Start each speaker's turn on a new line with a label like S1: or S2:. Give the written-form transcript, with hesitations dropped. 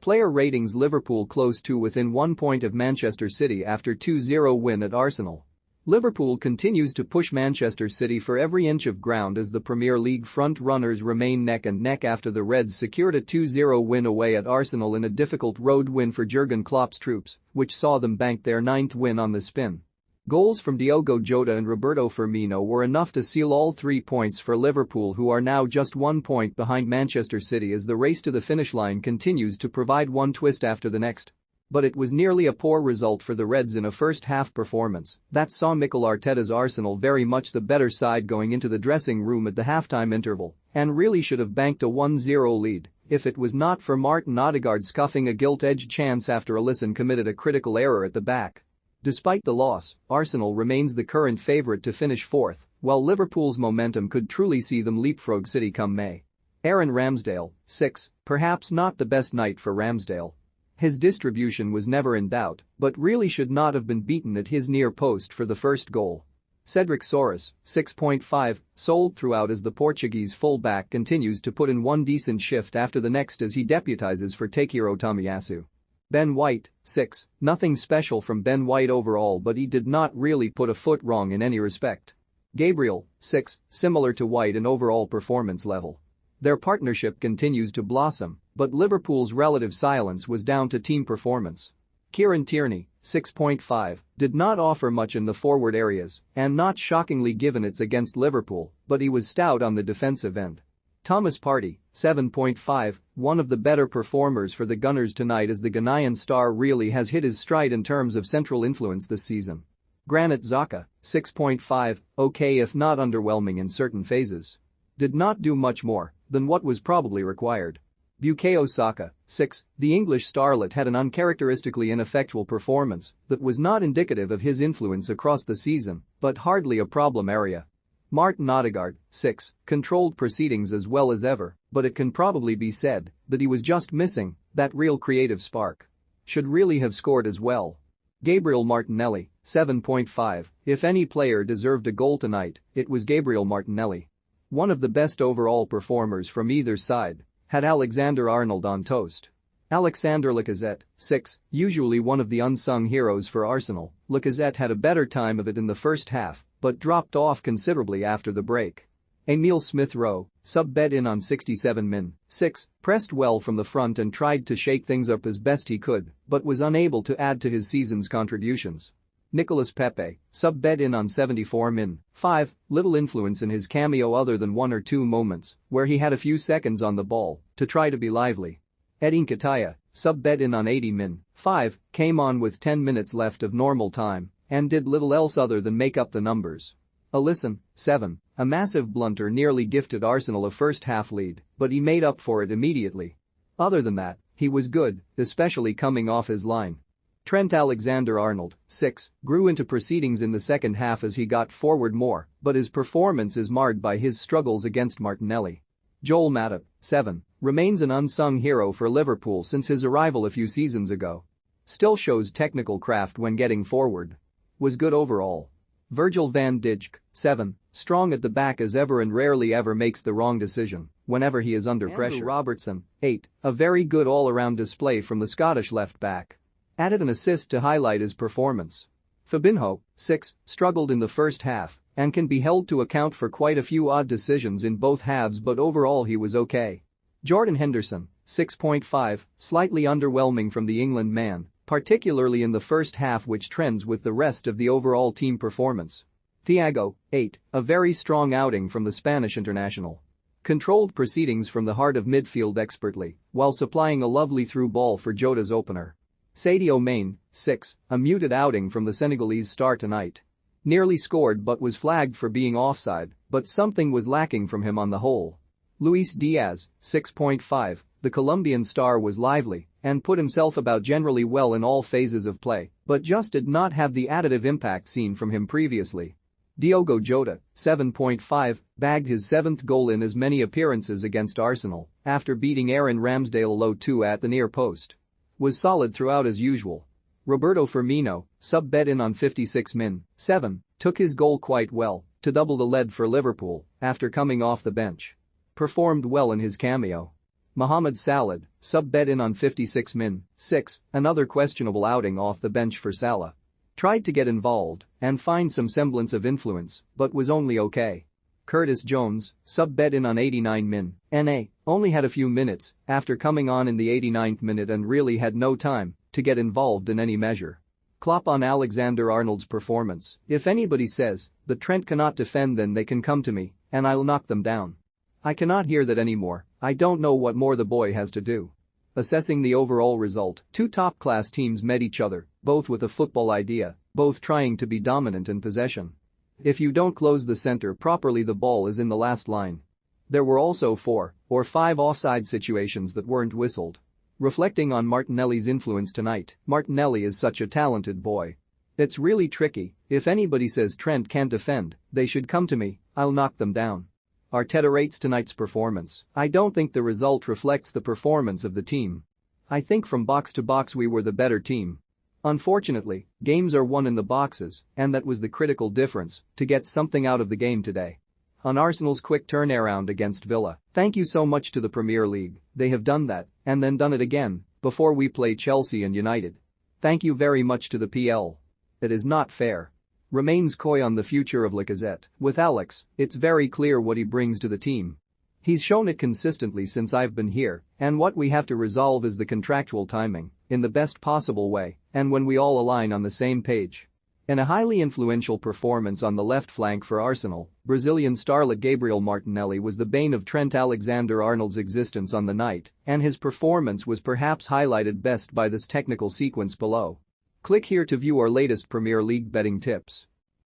S1: Player ratings: Liverpool close to within 1 point of Manchester City after 2-0 win at Arsenal. Liverpool continues to push Manchester City for every inch of ground as the Premier League front-runners remain neck and neck after the Reds secured a 2-0 win away at Arsenal in a difficult road win for Jurgen Klopp's troops, which saw them bank their 9th win on the spin. Goals from Diogo Jota and Roberto Firmino were enough to seal all 3 points for Liverpool, who are now just 1 point behind Manchester City as the race to the finish line continues to provide one twist after the next. But it was nearly a poor result for the Reds in a first-half performance that saw Mikel Arteta's Arsenal very much the better side going into the dressing room at the halftime interval and really should have banked a 1-0 lead if it was not for Martin Odegaard scuffing a gilt-edged chance after Alisson committed a critical error at the back. Despite the loss, Arsenal remains the current favourite to finish 4th, while Liverpool's momentum could truly see them leapfrog City come May. Aaron Ramsdale, 6, perhaps not the best night for Ramsdale. His distribution was never in doubt, but really should not have been beaten at his near post for the first goal. Cedric Soares, 6.5, sold throughout as the Portuguese full-back continues to put in one decent shift after the next as he deputises for Takehiro Tomiyasu. Ben White, 6, nothing special from Ben White overall, but he did not really put a foot wrong in any respect. Gabriel, 6, similar to White in overall performance level. Their partnership continues to blossom, but Liverpool's relative silence was down to team performance. Kieran Tierney, 6.5, did not offer much in the forward areas, and not shockingly given it's against Liverpool, but he was stout on the defensive end. Thomas Partey, 7.5, one of the better performers for the Gunners tonight as the Ghanaian star really has hit his stride in terms of central influence this season. Granit Xhaka, 6.5, okay if not underwhelming in certain phases. Did not do much more than what was probably required. Bukayo Saka, 6, the English starlet had an uncharacteristically ineffectual performance that was not indicative of his influence across the season, but hardly a problem area. Martin Odegaard, 6, controlled proceedings as well as ever, but it can probably be said that he was just missing that real creative spark. Should really have scored as well. Gabriel Martinelli, 7.5, if any player deserved a goal tonight, it was Gabriel Martinelli. One of the best overall performers from either side had Alexander-Arnold on toast. Alexander Lacazette, 6, usually one of the unsung heroes for Arsenal, Lacazette had a better time of it in the first half, but dropped off considerably after the break. Emile Smith-Rowe, sub-bed in on 67 min, 6, pressed well from the front and tried to shake things up as best he could, but was unable to add to his season's contributions. Nicolas Pepe, sub-bed in on 74 min, 5, little influence in his cameo other than 1 or 2 moments where he had a few seconds on the ball to try to be lively. Edin Nketiah, sub-bed in on 80 min, 5, came on with 10 minutes left of normal time and did little else other than make up the numbers. Alisson, 7, a massive blunter nearly gifted Arsenal a first-half lead, but he made up for it immediately. Other than that, he was good, especially coming off his line. Trent Alexander-Arnold, 6, grew into proceedings in the second half as he got forward more, but his performance is marred by his struggles against Martinelli. Joel Matip, 7, remains an unsung hero for Liverpool since his arrival a few seasons ago. Still shows technical craft when getting forward. Was good overall. Virgil van Dijk, 7, strong at the back as ever and rarely ever makes the wrong decision whenever he is under pressure. Andrew Robertson, 8, a very good all-around display from the Scottish left-back. Added an assist to highlight his performance. Fabinho, 6, struggled in the first half and can be held to account for quite a few odd decisions in both halves, but overall he was okay. Jordan Henderson, 6.5, slightly underwhelming from the England man, particularly in the first half, which trends with the rest of the overall team performance. Thiago, 8, a very strong outing from the Spanish international. Controlled proceedings from the heart of midfield expertly while supplying a lovely through ball for Jota's opener. Sadio Mane, 6, a muted outing from the Senegalese star tonight. Nearly scored but was flagged for being offside, but something was lacking from him on the whole. Luis Diaz, 6.5, the Colombian star was lively and put himself about generally well in all phases of play, but just did not have the additive impact seen from him previously. Diogo Jota, 7.5, bagged his 7th goal in as many appearances against Arsenal after beating Aaron Ramsdale low 2 at the near post. Was solid throughout as usual. Roberto Firmino, sub-bed in on 56 min, 7, took his goal quite well to double the lead for Liverpool after coming off the bench. Performed well in his cameo. Mohamed Salah, sub-bet in on 56 min, 6, another questionable outing off the bench for Salah. Tried to get involved and find some semblance of influence, but was only okay. Curtis Jones, sub-bet in on 89 min, NA, only had a few minutes after coming on in the 89th minute and really had no time to get involved in any measure. Klopp on Alexander-Arnold's performance: "If anybody says that Trent cannot defend, then they can come to me and I'll knock them down. I cannot hear that anymore. I don't know what more the boy has to do." Assessing the overall result, two top-class teams met each other, both with a football idea, both trying to be dominant in possession. If you don't close the center properly, the ball is in the last line. There were also 4 or 5 offside situations that weren't whistled. Reflecting on Martinelli's influence tonight: "Martinelli is such a talented boy. It's really tricky. If anybody says Trent can't defend, they should come to me, I'll knock them down." Arteta rates tonight's performance: "I don't think the result reflects the performance of the team. I think from box to box we were the better team. Unfortunately, games are won in the boxes, and that was the critical difference to get something out of the game today." On Arsenal's quick turnaround against Villa: "Thank you so much to the Premier League, they have done that and then done it again before we play Chelsea and United. Thank you very much to the PL. It is not fair." Remains coy on the future of Lacazette: "With Alex, it's very clear what he brings to the team. He's shown it consistently since I've been here, and what we have to resolve is the contractual timing in the best possible way and when we all align on the same page." In a highly influential performance on the left flank for Arsenal, Brazilian starlet Gabriel Martinelli was the bane of Trent Alexander-Arnold's existence on the night, and his performance was perhaps highlighted best by this technical sequence below. Click here to view our latest Premier League betting tips.